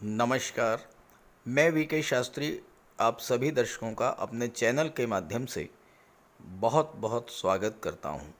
नमस्कार। मैं वीके शास्त्री आप सभी दर्शकों का अपने चैनल के माध्यम से बहुत बहुत स्वागत करता हूं।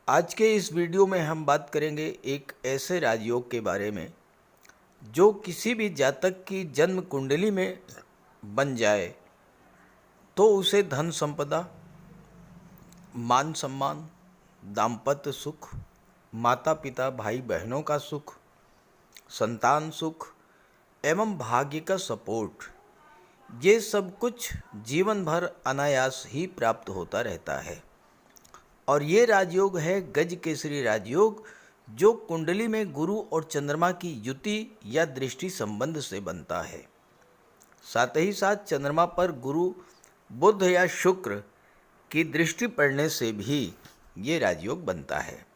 आज के इस वीडियो में हम बात करेंगे एक ऐसे राजयोग के बारे में जो किसी भी जातक की जन्म कुंडली में बन जाए तो उसे धन संपदा, मान सम्मान, दाम्पत्य सुख, माता पिता भाई बहनों का सुख, संतान सुख एवं भाग्य का सपोर्ट, ये सब कुछ जीवन भर अनायास ही प्राप्त होता रहता है। और ये राजयोग है गज केसरी राजयोग, जो कुंडली में गुरु और चंद्रमा की युति या दृष्टि संबंध से बनता है। साथ ही साथ चंद्रमा पर गुरु, बुध या शुक्र की दृष्टि पड़ने से भी ये राजयोग बनता है।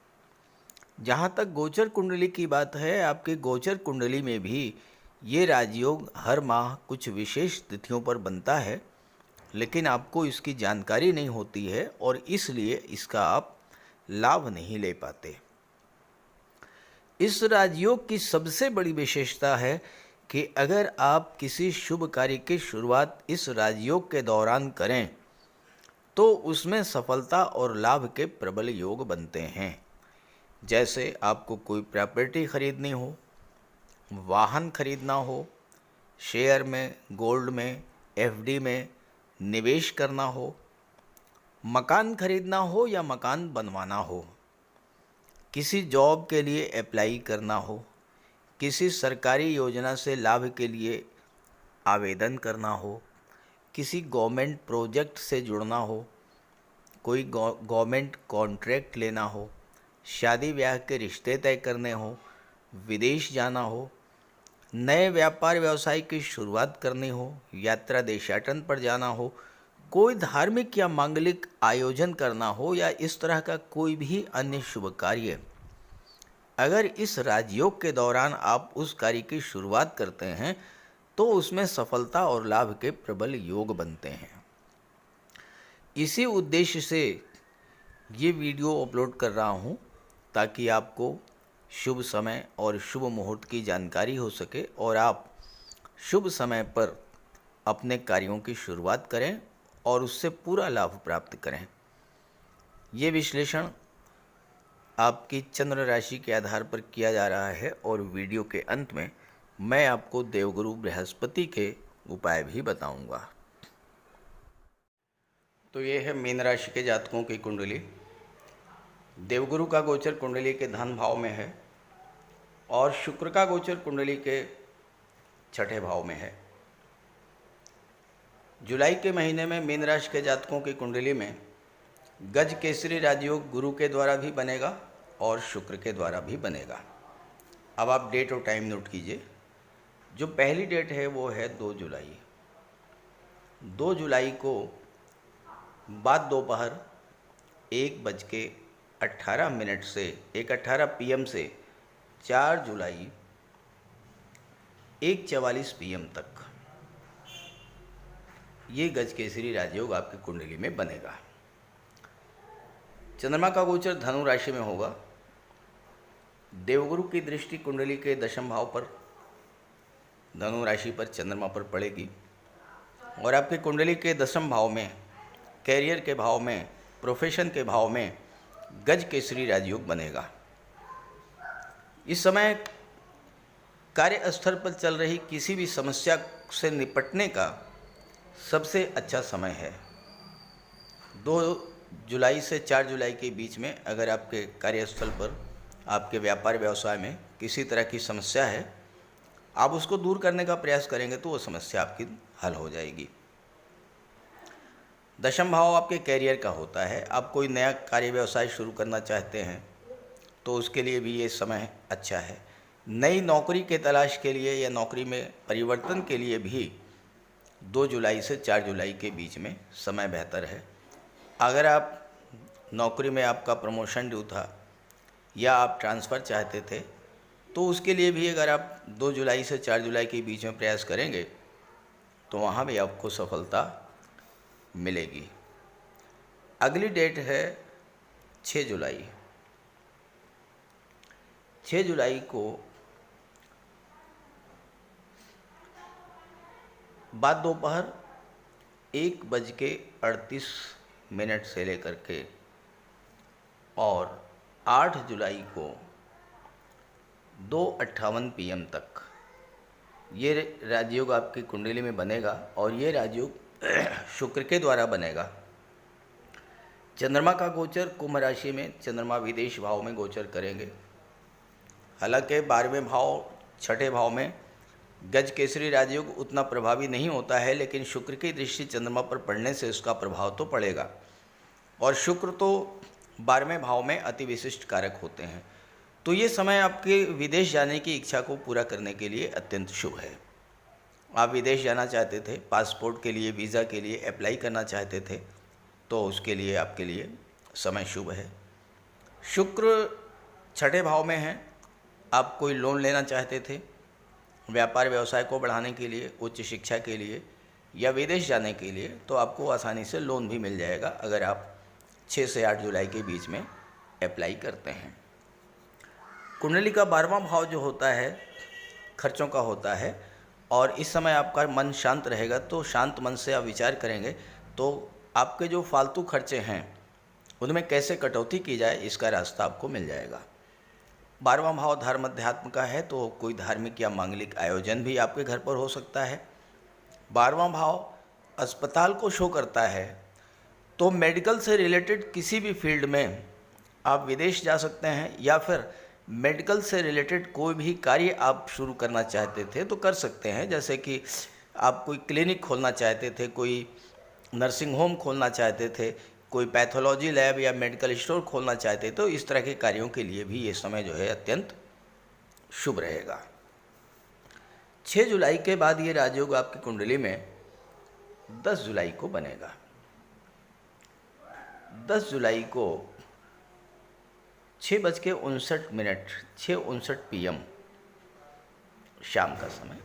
जहाँ तक गोचर कुंडली की बात है, आपके गोचर कुंडली में भी ये राजयोग हर माह कुछ विशेष तिथियों पर बनता है, लेकिन आपको इसकी जानकारी नहीं होती है और इसलिए इसका आप लाभ नहीं ले पाते। इस राजयोग की सबसे बड़ी विशेषता है कि अगर आप किसी शुभ कार्य की शुरुआत इस राजयोग के दौरान करें तो उसमें सफलता और लाभ के प्रबल योग बनते हैं। जैसे आपको कोई प्रॉपर्टी खरीदनी हो, वाहन खरीदना हो, शेयर में, गोल्ड में, एफडी में निवेश करना हो, मकान खरीदना हो या मकान बनवाना हो, किसी जॉब के लिए अप्लाई करना हो, किसी सरकारी योजना से लाभ के लिए आवेदन करना हो, किसी गवर्नमेंट प्रोजेक्ट से जुड़ना हो, कोई गवर्नमेंट कॉन्ट्रैक्ट लेना हो, शादी ब्याह के रिश्ते तय करने हो, विदेश जाना हो, नए व्यापार व्यवसाय की शुरुआत करनी हो, यात्रा देशाटन पर जाना हो, कोई धार्मिक या मांगलिक आयोजन करना हो या इस तरह का कोई भी अन्य शुभ कार्य, अगर इस राजयोग के दौरान आप उस कार्य की शुरुआत करते हैं तो उसमें सफलता और लाभ के प्रबल योग बनते हैं। इसी उद्देश्य से ये वीडियो अपलोड कर रहा हूँ ताकि आपको शुभ समय और शुभ मुहूर्त की जानकारी हो सके और आप शुभ समय पर अपने कार्यों की शुरुआत करें और उससे पूरा लाभ प्राप्त करें। ये विश्लेषण आपकी चंद्र राशि के आधार पर किया जा रहा है और वीडियो के अंत में मैं आपको देवगुरु बृहस्पति के उपाय भी बताऊंगा। तो ये है मीन राशि के जातकों की कुंडली। देवगुरु का गोचर कुंडली के धन भाव में है और शुक्र का गोचर कुंडली के छठे भाव में है। जुलाई के महीने में मीन राशि के जातकों की कुंडली में गज केसरी राजयोग गुरु के द्वारा भी बनेगा और शुक्र के द्वारा भी बनेगा। अब आप डेट और टाइम नोट कीजिए। जो पहली डेट है वो है 2 जुलाई। 2 जुलाई को बाद दोपहर 1:18 से 1:18 PM से 4 जुलाई 1:44 PM तक ये गज केसरी राजयोग आपकी कुंडली में बनेगा। चंद्रमा का गोचर धनु राशि में होगा। देवगुरु की दृष्टि कुंडली के दशम भाव पर, धनु राशि पर चंद्रमा पर पड़ेगी और आपकी कुंडली के दशम भाव में, कैरियर के भाव में, प्रोफेशन के भाव में गज केसरी राजयोग बनेगा। इस समय कार्यस्थल पर चल रही किसी भी समस्या से निपटने का सबसे अच्छा समय है। 2 जुलाई से 4 जुलाई के बीच में अगर आपके कार्यस्थल पर, आपके व्यापार व्यवसाय में किसी तरह की समस्या है, आप उसको दूर करने का प्रयास करेंगे तो वो समस्या आपकी हल हो जाएगी। दशम भाव आपके कैरियर का होता है। आप कोई नया कार्य व्यवसाय शुरू करना चाहते हैं तो उसके लिए भी ये समय अच्छा है। नई नौकरी के तलाश के लिए या नौकरी में परिवर्तन के लिए भी 2 जुलाई से 4 जुलाई के बीच में समय बेहतर है। अगर आप नौकरी में आपका प्रमोशन ड्यू था या आप ट्रांसफ़र चाहते थे तो उसके लिए भी अगर आप 2 जुलाई से 4 जुलाई के बीच में प्रयास करेंगे तो वहाँ भी आपको सफलता मिलेगी। अगली डेट है 6 जुलाई। 6 जुलाई को बाद दोपहर 1:38 से लेकर के और 8 जुलाई को 2:58 PM तक ये राजयोग आपकी कुंडली में बनेगा और ये राजयोग शुक्र के द्वारा बनेगा। चंद्रमा का गोचर कुंभ राशि में, चंद्रमा विदेश भाव में गोचर करेंगे। हालांकि 12वें भाव 6ठे भाव में गज केसरी राजयोग उतना प्रभावी नहीं होता है, लेकिन शुक्र की दृष्टि चंद्रमा पर पड़ने से उसका प्रभाव तो पड़ेगा। और शुक्र तो 12वें भाव में अति विशिष्ट कारक होते हैं, तो ये समय आपके विदेश जाने की इच्छा को पूरा करने के लिए अत्यंत शुभ है। आप विदेश जाना चाहते थे, पासपोर्ट के लिए, वीज़ा के लिए अप्लाई करना चाहते थे, तो उसके लिए आपके लिए समय शुभ है। शुक्र 6ठे भाव में है। आप कोई लोन लेना चाहते थे व्यापार व्यवसाय को बढ़ाने के लिए, उच्च शिक्षा के लिए या विदेश जाने के लिए, तो आपको आसानी से लोन भी मिल जाएगा अगर आप 6 से 8 जुलाई के बीच में अप्लाई करते हैं। कुंडली का 12वां भाव जो होता है खर्चों का होता है, और इस समय आपका मन शांत रहेगा, तो शांत मन से आप विचार करेंगे तो आपके जो फालतू खर्चे हैं उनमें कैसे कटौती की जाए, इसका रास्ता आपको मिल जाएगा। 12वां भाव धर्म अध्यात्म का है, तो कोई धार्मिक या मांगलिक आयोजन भी आपके घर पर हो सकता है। 12वां भाव अस्पताल को शो करता है, तो मेडिकल से रिलेटेड किसी भी फील्ड में आप विदेश जा सकते हैं, या फिर मेडिकल से रिलेटेड कोई भी कार्य आप शुरू करना चाहते थे तो कर सकते हैं। जैसे कि आप कोई क्लिनिक खोलना चाहते थे, कोई नर्सिंग होम खोलना चाहते थे, कोई पैथोलॉजी लैब या मेडिकल स्टोर खोलना चाहते, तो इस तरह के कार्यों के लिए भी ये समय जो है अत्यंत शुभ रहेगा। 6 जुलाई के बाद ये राजयोग आपकी कुंडली में 10 जुलाई को बनेगा। 10 जुलाई को 6:59 6:59 PM शाम का समय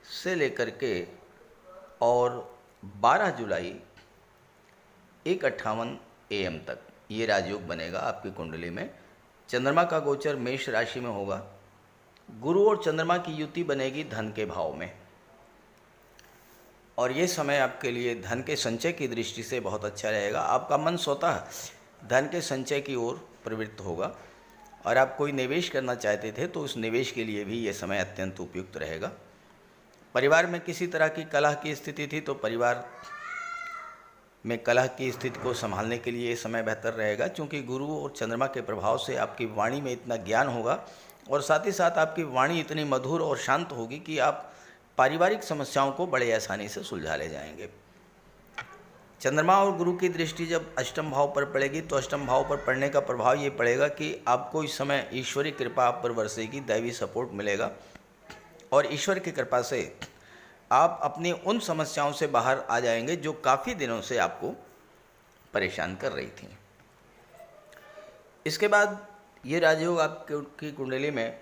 से लेकर के और 12 जुलाई 1:58 AM तक ये राजयोग बनेगा आपकी कुंडली में। चंद्रमा का गोचर मेष राशि में होगा। गुरु और चंद्रमा की युति बनेगी धन के भाव में, और ये समय आपके लिए धन के संचय की दृष्टि से बहुत अच्छा रहेगा। आपका मन स्वतः धन के संचय की ओर प्रवृत्त होगा, और आप कोई निवेश करना चाहते थे तो उस निवेश के लिए भी ये समय अत्यंत उपयुक्त रहेगा। परिवार में किसी तरह की कलह की स्थिति थी, तो परिवार में कलह की स्थिति को संभालने के लिए ये समय बेहतर रहेगा, क्योंकि गुरु और चंद्रमा के प्रभाव से आपकी वाणी में इतना ज्ञान होगा, और साथ ही साथ आपकी वाणी इतनी मधुर और शांत होगी कि आप पारिवारिक समस्याओं को बड़े आसानी से सुलझा ले जाएंगे। चंद्रमा और गुरु की दृष्टि जब अष्टम भाव पर पड़ेगी, तो अष्टम भाव पर पड़ने का प्रभाव ये पड़ेगा कि आपको इस समय ईश्वरीय कृपा आप पर बरसेगी, दैवी सपोर्ट मिलेगा, और ईश्वर की कृपा से आप अपनी उन समस्याओं से बाहर आ जाएंगे जो काफ़ी दिनों से आपको परेशान कर रही थी। इसके बाद ये राजयोग आपकी कुंडली में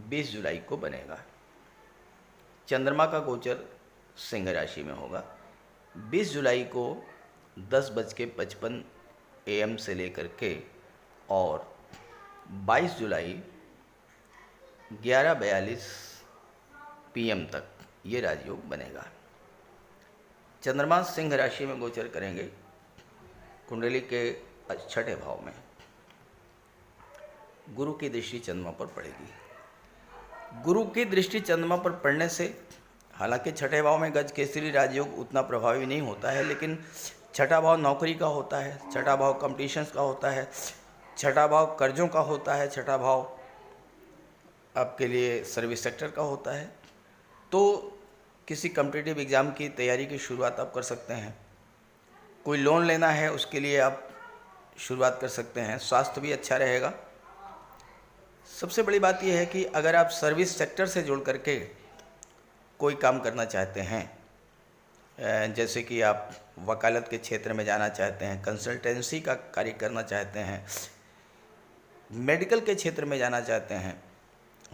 20 जुलाई को बनेगा। चंद्रमा का गोचर सिंह राशि में होगा। 20 जुलाई को 10:55 AM से लेकर के और 22 जुलाई 11:42 PM तक ये राजयोग बनेगा। चंद्रमा सिंह राशि में गोचर करेंगे कुंडली के 6ठे भाव में। गुरु की दृष्टि चंद्रमा पर पड़ेगी। गुरु की दृष्टि चंद्रमा पर पड़ने से, हालांकि 6ठे भाव में गज केसरी राजयोग उतना प्रभावी नहीं होता है, लेकिन 6ठा भाव नौकरी का होता है, 6ठा भाव कॉम्पिटिशन्स का होता है, 6ठा भाव कर्जों का होता है, 6ठा भाव आपके लिए सर्विस सेक्टर का होता है। तो किसी कॉम्पिटिटिव एग्ज़ाम की तैयारी की शुरुआत आप कर सकते हैं। कोई लोन लेना है उसके लिए आप शुरुआत कर सकते हैं। स्वास्थ्य भी अच्छा रहेगा। सबसे बड़ी बात यह है कि अगर आप सर्विस सेक्टर से जुड़ करके कोई काम करना चाहते हैं, जैसे कि आप वकालत के क्षेत्र में जाना चाहते हैं, कंसल्टेंसी का कार्य करना चाहते हैं, मेडिकल के क्षेत्र में जाना चाहते हैं,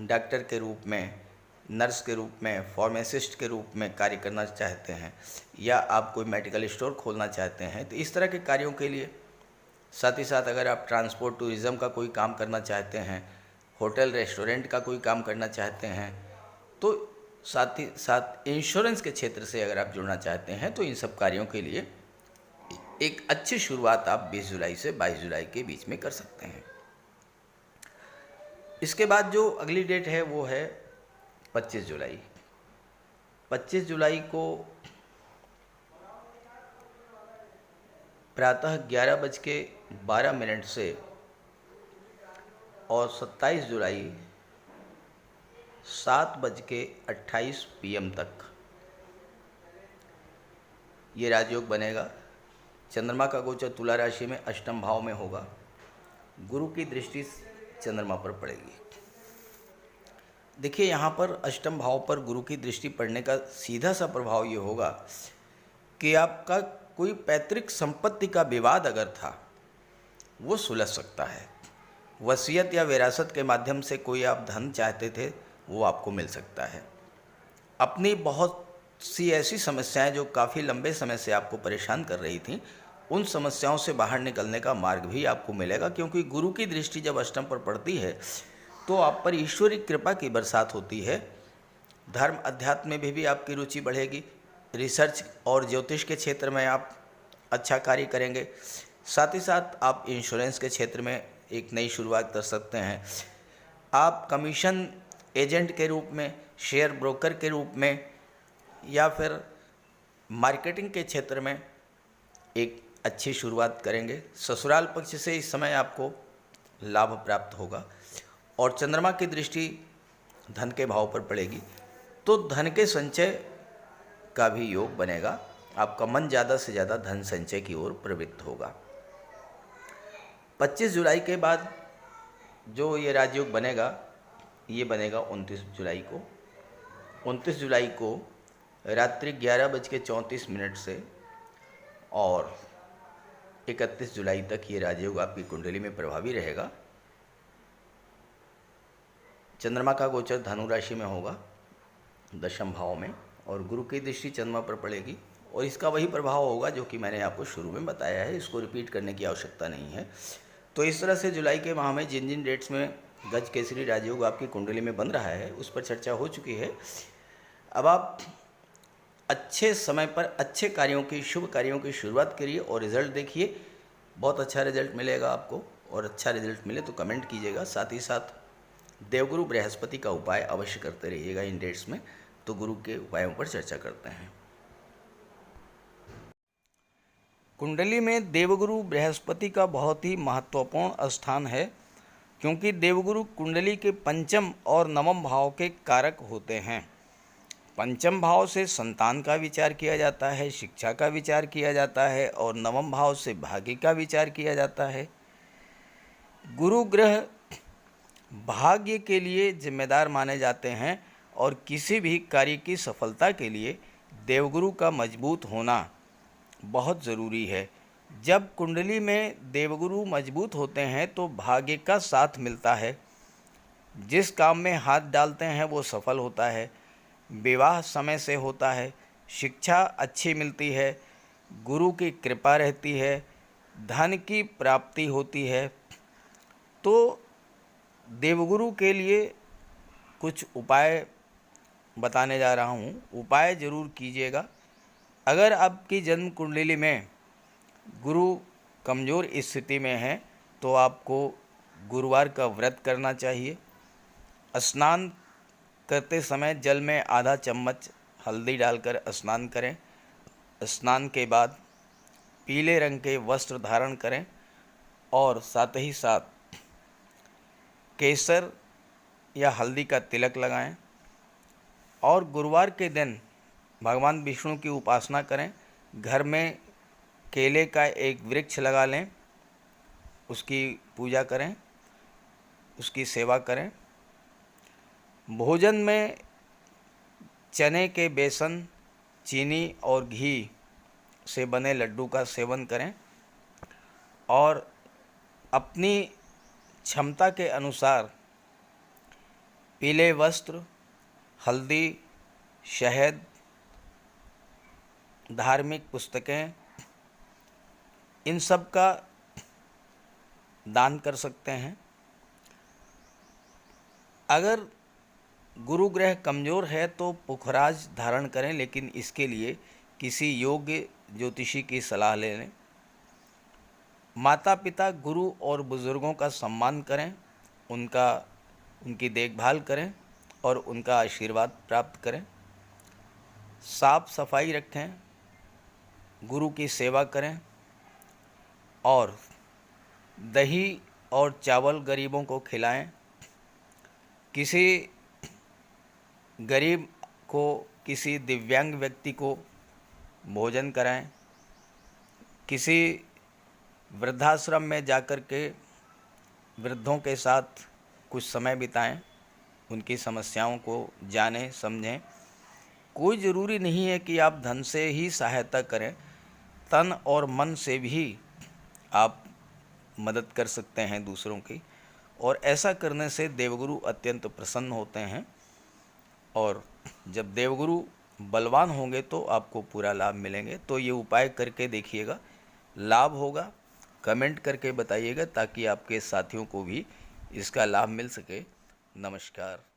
डॉक्टर के रूप में, नर्स के रूप में, फार्मासिस्ट के रूप में कार्य करना चाहते हैं, या आप कोई मेडिकल स्टोर खोलना चाहते हैं, तो इस तरह के कार्यों के लिए, साथ ही साथ अगर आप ट्रांसपोर्ट टूरिज़्म का कोई काम करना चाहते हैं, होटल रेस्टोरेंट का कोई काम करना चाहते हैं, तो साथ ही साथ इंश्योरेंस के क्षेत्र से अगर आप जुड़ना चाहते हैं तो इन सब कार्यों के लिए एक अच्छी शुरुआत आप 20 जुलाई से 22 जुलाई के बीच में कर सकते हैं। इसके बाद जो अगली डेट है वो है 25 जुलाई। 25 जुलाई को प्रातः 11:12 से और 27 जुलाई 7:28 PM तक ये राजयोग बनेगा। चंद्रमा का गोचर तुला राशि में अष्टम भाव में होगा। गुरु की दृष्टि चंद्रमा पर पड़ेगी। देखिए, यहाँ पर अष्टम भाव पर गुरु की दृष्टि पड़ने का सीधा सा प्रभाव ये होगा कि आपका कोई पैतृक संपत्ति का विवाद अगर था वो सुलझ सकता है। वसीयत या विरासत के माध्यम से कोई आप धन चाहते थे वो आपको मिल सकता है। अपनी बहुत सी ऐसी समस्याएं जो काफ़ी लंबे समय से आपको परेशान कर रही थी, उन समस्याओं से बाहर निकलने का मार्ग भी आपको मिलेगा, क्योंकि गुरु की दृष्टि जब अष्टम पर पड़ती है तो आप पर ईश्वरीय कृपा की बरसात होती है। धर्म अध्यात्म में भी आपकी रुचि बढ़ेगी। रिसर्च और ज्योतिष के क्षेत्र में आप अच्छा कार्य करेंगे। साथ ही साथ आप इंश्योरेंस के क्षेत्र में एक नई शुरुआत कर सकते हैं। आप कमीशन एजेंट के रूप में, शेयर ब्रोकर के रूप में या फिर मार्केटिंग के क्षेत्र में एक अच्छी शुरुआत करेंगे। ससुराल पक्ष से इस समय आपको लाभ प्राप्त होगा और चंद्रमा की दृष्टि धन के भाव पर पड़ेगी तो धन के संचय का भी योग बनेगा। आपका मन ज़्यादा से ज़्यादा धन संचय की ओर प्रवृत्त होगा। 25 जुलाई के बाद जो ये राजयोग बनेगा, ये बनेगा 29 जुलाई को। 29 जुलाई को रात्रि 11:34 से और 31 जुलाई तक ये राजयोग आपकी कुंडली में प्रभावी रहेगा। चंद्रमा का गोचर धनु राशि में होगा, दशम भाव में, और गुरु की दृष्टि चंद्रमा पर पड़ेगी और इसका वही प्रभाव होगा जो कि मैंने आपको शुरू में बताया है। इसको रिपीट करने की आवश्यकता नहीं है। तो इस तरह से जुलाई के माह में जिन जिन डेट्स में गज केसरी राजयोग आपकी कुंडली में बन रहा है उस पर चर्चा हो चुकी है। अब आप अच्छे समय पर अच्छे कार्यों की, शुभ कार्यों की शुरुआत करिए और रिजल्ट देखिए। बहुत अच्छा रिजल्ट मिलेगा आपको, और अच्छा रिजल्ट मिले तो कमेंट कीजिएगा। साथ ही साथ देवगुरु बृहस्पति का उपाय अवश्य करते रहिएगा इन डेट्स में। तो गुरु के उपायों पर चर्चा करते हैं। कुंडली में देवगुरु बृहस्पति का बहुत ही महत्वपूर्ण स्थान है, क्योंकि देवगुरु कुंडली के पंचम और नवम भाव के कारक होते हैं। पंचम भाव से संतान का विचार किया जाता है, शिक्षा का विचार किया जाता है, और नवम भाव से भाग्य का विचार किया जाता है। गुरु ग्रह भाग्य के लिए जिम्मेदार माने जाते हैं और किसी भी कार्य की सफलता के लिए देवगुरु का मजबूत होना बहुत ज़रूरी है। जब कुंडली में देवगुरु मजबूत होते हैं तो भाग्य का साथ मिलता है। जिस काम में हाथ डालते हैं वो सफल होता है। विवाह समय से होता है। शिक्षा अच्छी मिलती है। गुरु की कृपा रहती है। धन की प्राप्ति होती है। तो देवगुरु के लिए कुछ उपाय बताने जा रहा हूँ। उपाय ज़रूर कीजिएगा। अगर आपकी जन्म कुंडली में गुरु कमज़ोर स्थिति में है तो आपको गुरुवार का व्रत करना चाहिए। स्नान करते समय जल में आधा चम्मच हल्दी डालकर स्नान करें। स्नान के बाद पीले रंग के वस्त्र धारण करें और साथ ही साथ केसर या हल्दी का तिलक लगाएं और गुरुवार के दिन भगवान विष्णु की उपासना करें। घर में केले का एक वृक्ष लगा लें, उसकी पूजा करें, उसकी सेवा करें। भोजन में चने के बेसन, चीनी और घी से बने लड्डू का सेवन करें और अपनी क्षमता के अनुसार पीले वस्त्र, हल्दी, शहद, धार्मिक पुस्तकें, इन सब का दान कर सकते हैं। अगर गुरु ग्रह कमज़ोर है तो पुखराज धारण करें, लेकिन इसके लिए किसी योग्य ज्योतिषी की सलाह ले लें। माता पिता, गुरु और बुज़ुर्गों का सम्मान करें, उनकी देखभाल करें और उनका आशीर्वाद प्राप्त करें। साफ सफाई रखें, गुरु की सेवा करें और दही और चावल गरीबों को खिलाएं। किसी गरीब को, किसी दिव्यांग व्यक्ति को भोजन कराएं। किसी वृद्धाश्रम में जाकर के वृद्धों के साथ कुछ समय बिताएं, उनकी समस्याओं को जानें समझें। कोई ज़रूरी नहीं है कि आप धन से ही सहायता करें, तन और मन से भी आप मदद कर सकते हैं दूसरों की, और ऐसा करने से देवगुरु अत्यंत प्रसन्न होते हैं। और जब देवगुरु बलवान होंगे तो आपको पूरा लाभ मिलेंगे। तो ये उपाय करके देखिएगा, लाभ होगा। कमेंट करके बताइएगा ताकि आपके साथियों को भी इसका लाभ मिल सके। नमस्कार।